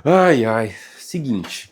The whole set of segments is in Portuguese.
Ai, ai. Seguinte.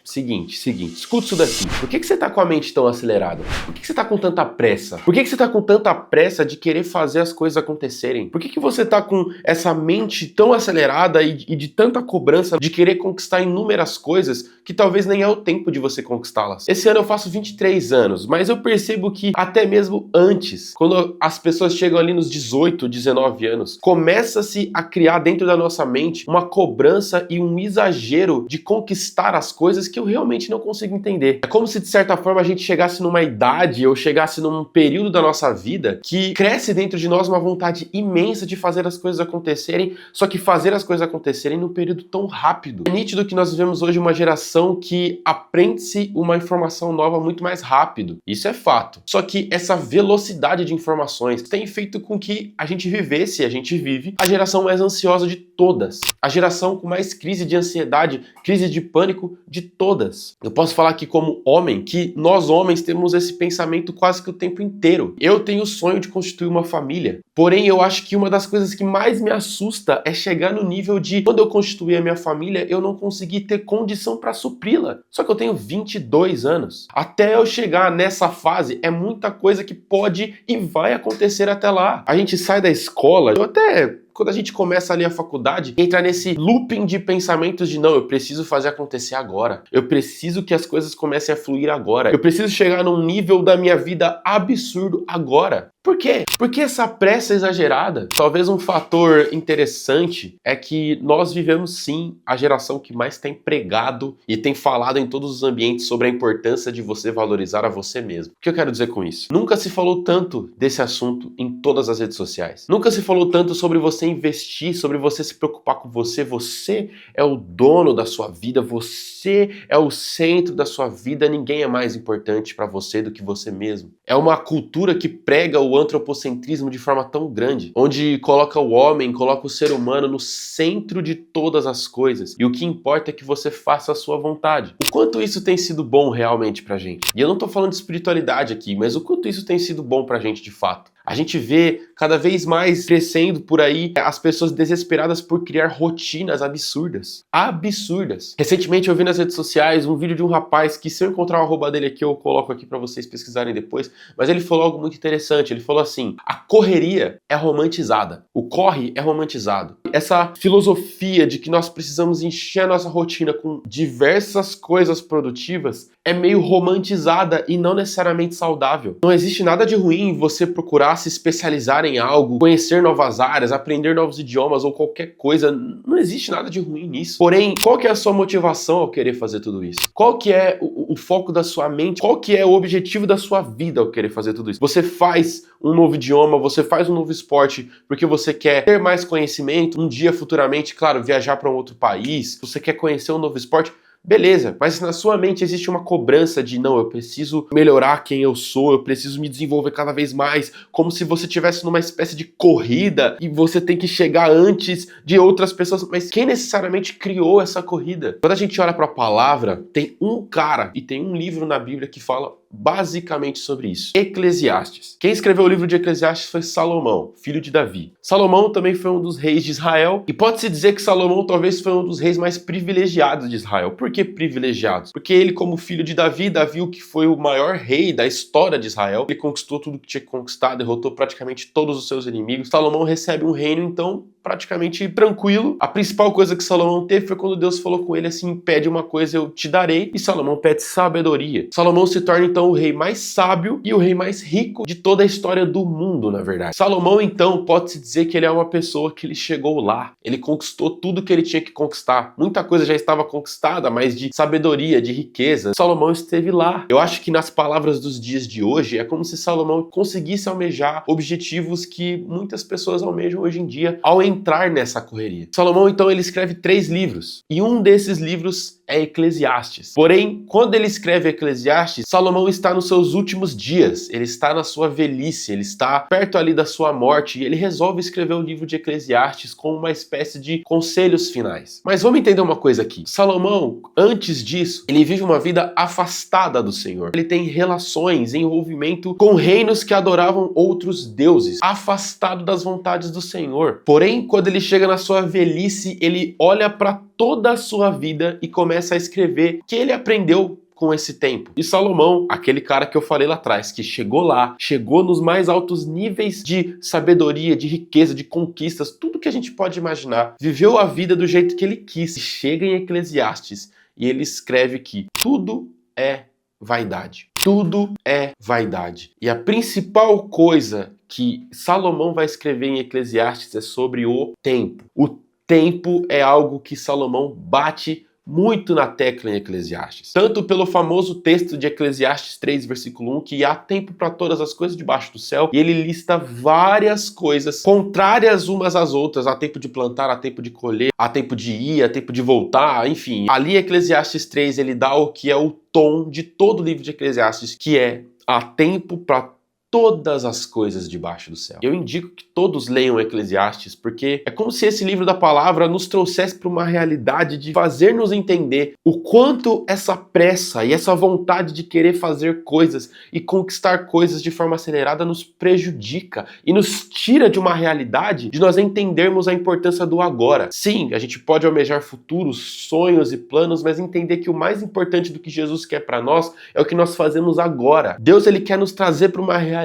Escuta isso daqui. Por que você tá com a mente tão acelerada? Por que você tá com tanta pressa? Por que você tá com tanta pressa de querer fazer as coisas acontecerem? Por que você tá com essa mente tão acelerada e de tanta cobrança de querer conquistar inúmeras coisas que talvez nem é o tempo de você conquistá-las? Esse ano eu faço 23 anos, mas eu percebo que até mesmo antes, quando as pessoas chegam ali nos 18, 19 anos, começa-se a criar dentro da nossa mente uma cobrança e um exagero de conquistar as coisas que eu realmente não consigo entender. É como se, de certa forma, a gente chegasse numa idade ou chegasse num período da nossa vida que cresce dentro de nós uma vontade imensa de fazer as coisas acontecerem, só que fazer as coisas acontecerem num período tão rápido. É nítido que nós vivemos hoje uma geração que aprende-se uma informação nova muito mais rápido. Isso é fato. Só que essa velocidade de informações tem feito com que a gente vivesse, e a gente vive, a geração mais ansiosa de todas. A geração com mais crise de ansiedade, crise de pânico de todas. Eu posso falar aqui como homem que nós homens temos esse pensamento quase que o tempo inteiro. Eu tenho o sonho de constituir uma família. Porém, eu acho que uma das coisas que mais me assusta é chegar no nível de, quando eu constituir a minha família, eu não conseguir ter condição para supri-la. Só que eu tenho 22 anos. Até eu chegar nessa fase, é muita coisa que pode e vai acontecer até lá. A gente sai da escola, eu até... Quando a gente começa ali a faculdade, entra nesse looping de pensamentos de não, eu preciso fazer acontecer agora. Eu preciso que as coisas comecem a fluir agora. Eu preciso chegar num nível da minha vida absurdo agora. Por quê? Por que essa pressa exagerada? Talvez um fator interessante é que nós vivemos sim a geração que mais tem pregado e tem falado em todos os ambientes sobre a importância de você valorizar a você mesmo. O que eu quero dizer com isso? Nunca se falou tanto desse assunto em todas as redes sociais. Nunca se falou tanto sobre você investir, sobre você se preocupar com você. Você é o dono da sua vida, você é o centro da sua vida, ninguém é mais importante para você do que você mesmo. É uma cultura que prega o antropocentrismo de forma tão grande, onde coloca o homem, coloca o ser humano no centro de todas as coisas. E o que importa é que você faça a sua vontade. O quanto isso tem sido bom realmente pra gente? E eu não tô falando de espiritualidade aqui, mas o quanto isso tem sido bom pra gente de fato. A gente vê cada vez mais crescendo por aí as pessoas desesperadas por criar rotinas absurdas. Absurdas. Recentemente eu vi nas redes sociais um vídeo de um rapaz que, se eu encontrar o arroba dele aqui, eu coloco aqui pra vocês pesquisarem depois, mas ele falou algo muito interessante. Ele falou assim: a correria é romantizada. O corre é romantizado. Essa filosofia de que nós precisamos encher a nossa rotina com diversas coisas produtivas é meio romantizada e não necessariamente saudável. Não existe nada de ruim em você procurar se especializar em algo, conhecer novas áreas, aprender novos idiomas ou qualquer coisa. Não existe nada de ruim nisso. Porém, qual que é a sua motivação ao querer fazer tudo isso? Qual que é o foco da sua mente? Qual que é o objetivo da sua vida ao querer fazer tudo isso? Você faz um novo idioma, você faz um novo esporte porque você quer ter mais conhecimento, um dia futuramente, claro, viajar para um outro país, você quer conhecer um novo esporte. Beleza, mas na sua mente existe uma cobrança de não, eu preciso melhorar quem eu sou, eu preciso me desenvolver cada vez mais, como se você estivesse numa espécie de corrida e você tem que chegar antes de outras pessoas. Mas quem necessariamente criou essa corrida? Quando a gente olha para a palavra, tem um cara e tem um livro na Bíblia que fala basicamente sobre isso. Eclesiastes. Quem escreveu o livro de Eclesiastes foi Salomão, filho de Davi. Salomão também foi um dos reis de Israel e pode-se dizer que Salomão talvez foi um dos reis mais privilegiados de Israel. Por que privilegiados? Porque ele, como filho de Davi, Davi, o que foi o maior rei da história de Israel, ele conquistou tudo que tinha que conquistar, derrotou praticamente todos os seus inimigos. Salomão recebe um reino, então, praticamente tranquilo. A principal coisa que Salomão teve foi quando Deus falou com ele assim: pede uma coisa, eu te darei. E Salomão pede sabedoria. Salomão se torna então o rei mais sábio e o rei mais rico de toda a história do mundo, na verdade. Salomão, então, pode-se dizer que ele é uma pessoa que ele chegou lá. Ele conquistou tudo que ele tinha que conquistar. Muita coisa já estava conquistada, mas de sabedoria, de riqueza, Salomão esteve lá. Eu acho que nas palavras dos dias de hoje, é como se Salomão conseguisse almejar objetivos que muitas pessoas almejam hoje em dia ao entrar nessa correria. Salomão, então, ele escreve 3 livros. E um desses livros é Eclesiastes. Porém, quando ele escreve Eclesiastes, Salomão está nos seus últimos dias, ele está na sua velhice, ele está perto ali da sua morte e ele resolve escrever o livro de Eclesiastes com uma espécie de conselhos finais. Mas vamos entender uma coisa aqui. Salomão, antes disso, ele vive uma vida afastada do Senhor. Ele tem relações, envolvimento com reinos que adoravam outros deuses, afastado das vontades do Senhor. Porém, quando ele chega na sua velhice, ele olha para toda a sua vida e começa a escrever o que ele aprendeu com esse tempo. E Salomão, aquele cara que eu falei lá atrás, que chegou lá, chegou nos mais altos níveis de sabedoria, de riqueza, de conquistas, tudo que a gente pode imaginar, viveu a vida do jeito que ele quis. Chega em Eclesiastes e ele escreve que tudo é vaidade. Tudo é vaidade. E a principal coisa que Salomão vai escrever em Eclesiastes é sobre o tempo. O tempo é algo que Salomão bate muito na tecla em Eclesiastes. Tanto pelo famoso texto de Eclesiastes 3, versículo 1, que há tempo para todas as coisas debaixo do céu, e ele lista várias coisas contrárias umas às outras. Há tempo de plantar, há tempo de colher, há tempo de ir, há tempo de voltar, enfim. Ali Eclesiastes 3, ele dá o que é o tom de todo o livro de Eclesiastes, que é há tempo para todas as coisas debaixo do céu. Eu indico que todos leiam Eclesiastes, porque é como se esse livro da palavra nos trouxesse para uma realidade de fazer-nos entender o quanto essa pressa e essa vontade de querer fazer coisas e conquistar coisas de forma acelerada nos prejudica e nos tira de uma realidade de nós entendermos a importância do agora. Sim, a gente pode almejar futuros, sonhos e planos, mas entender que o mais importante do que Jesus quer para nós é o que nós fazemos agora. Deus, ele quer nos trazer para uma realidade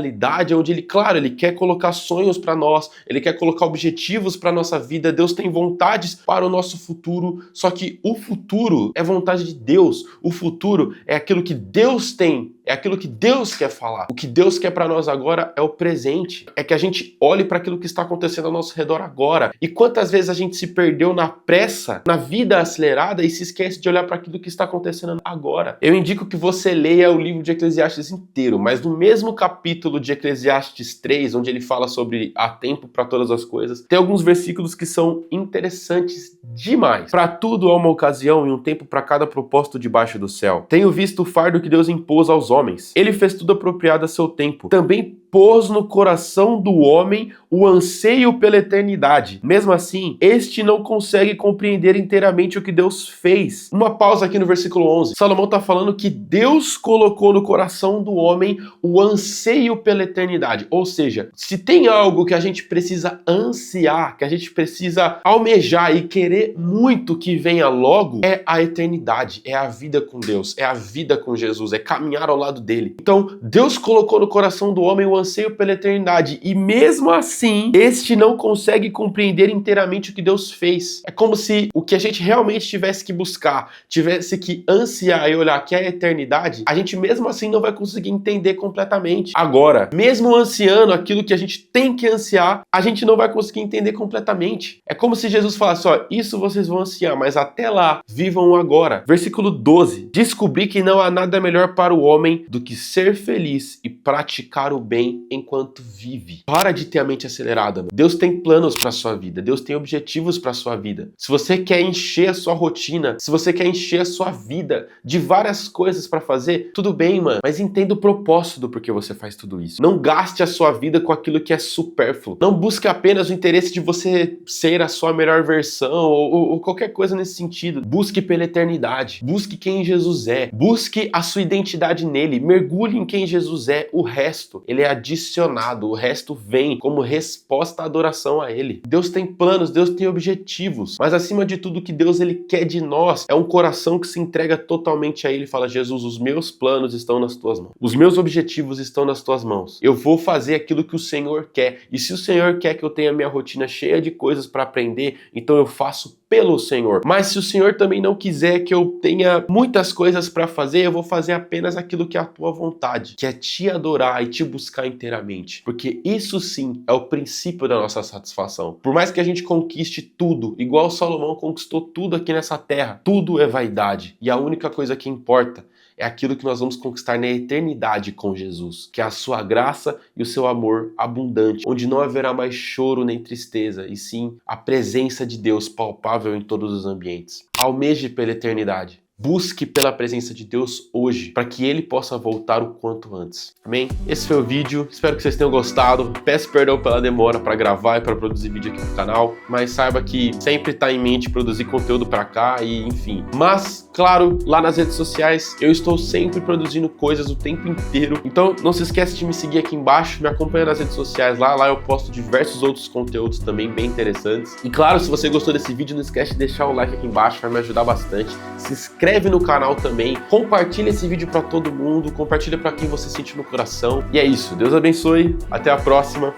onde ele, claro, ele quer colocar sonhos para nós, ele quer colocar objetivos para nossa vida, Deus tem vontades para o nosso futuro, só que o futuro é vontade de Deus, o futuro é aquilo que Deus tem, é aquilo que Deus quer falar. O que Deus quer para nós agora é o presente, é que a gente olhe para aquilo que está acontecendo ao nosso redor agora. E quantas vezes a gente se perdeu na pressa, na vida acelerada e se esquece de olhar para aquilo que está acontecendo agora. Eu indico que você leia o livro de Eclesiastes inteiro, mas no mesmo capítulo de Eclesiastes 3, onde ele fala sobre há tempo para todas as coisas, tem alguns versículos que são interessantes demais. Para tudo há uma ocasião e um tempo para cada propósito debaixo do céu. Tenho visto o fardo que Deus impôs aos homens. Ele fez tudo apropriado a seu tempo. Também pôs no coração do homem o anseio pela eternidade. Mesmo assim, este não consegue compreender inteiramente o que Deus fez. Uma pausa aqui no versículo 11. Salomão está falando que Deus colocou no coração do homem o anseio pela eternidade. Ou seja, se tem algo que a gente precisa ansiar, que a gente precisa almejar e querer muito que venha logo, é a eternidade, é a vida com Deus, é a vida com Jesus, é caminhar ao lado dele. Então, Deus colocou no coração do homem o anseio pela eternidade e mesmo assim, este não consegue compreender inteiramente o que Deus fez. É como se o que a gente realmente tivesse que buscar, tivesse que ansiar e olhar que é a eternidade, a gente mesmo assim não vai conseguir entender completamente. Agora, mesmo ansiando aquilo que a gente tem que ansiar, a gente não vai conseguir entender completamente. É como se Jesus falasse, ó, isso vocês vão ansiar, mas até lá, vivam o agora. Versículo 12. Descobri que não há nada melhor para o homem do que ser feliz e praticar o bem enquanto vive. Para de ter a mente acelerada. Deus tem planos para sua vida, Deus tem objetivos para sua vida. Se você quer encher a sua rotina, se você quer encher a sua vida de várias coisas para fazer, tudo bem, mano, mas entenda o propósito do porquê você faz tudo isso. Não gaste a sua vida com aquilo que é supérfluo. Não busque apenas o interesse de você ser a sua melhor versão ou qualquer coisa nesse sentido. Busque pela eternidade. Busque quem Jesus é. Busque a sua identidade nele. Mergulhe em quem Jesus é. O resto, ele é adicionado. O resto vem como resposta à adoração a ele. Deus tem planos, Deus tem objetivos. Mas acima de tudo, o que Deus ele quer de nós é um coração que se entrega totalmente a ele e fala, Jesus, os meus planos estão nas tuas mãos. Os meus objetivos estão nas tuas mãos. Eu vou fazer aquilo que o Senhor quer. E se o Senhor quer que eu tenha minha rotina cheia de coisas para aprender, então eu faço pelo Senhor. Mas se o Senhor também não quiser que eu tenha muitas coisas para fazer, eu vou fazer apenas aquilo que é a tua vontade, que é te adorar e te buscar inteiramente. Porque isso sim é o princípio da nossa satisfação. Por mais que a gente conquiste tudo, igual Salomão conquistou tudo aqui nessa terra, tudo é vaidade. E a única coisa que importa é aquilo que nós vamos conquistar na eternidade com Jesus, que é a sua graça e o seu amor abundante, onde não haverá mais choro nem tristeza, e sim a presença de Deus palpável em todos os ambientes. Almeje pela eternidade. busque pela presença de Deus hoje, para que Ele possa voltar o quanto antes. Amém? Esse foi o vídeo, espero que vocês tenham gostado. Peço perdão pela demora para gravar e para produzir vídeo aqui no canal, mas saiba que sempre tá em mente produzir conteúdo para cá e enfim. Mas, claro, lá nas redes sociais eu estou sempre produzindo coisas o tempo inteiro, então não se esquece de me seguir aqui embaixo, me acompanha nas redes sociais lá eu posto diversos outros conteúdos também bem interessantes. E claro, se você gostou desse vídeo, não esquece de deixar o like aqui embaixo, vai me ajudar bastante. Se inscreve no canal também, compartilha esse vídeo para todo mundo, compartilha para quem você sente no coração. E é isso, Deus abençoe, até a próxima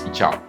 e tchau.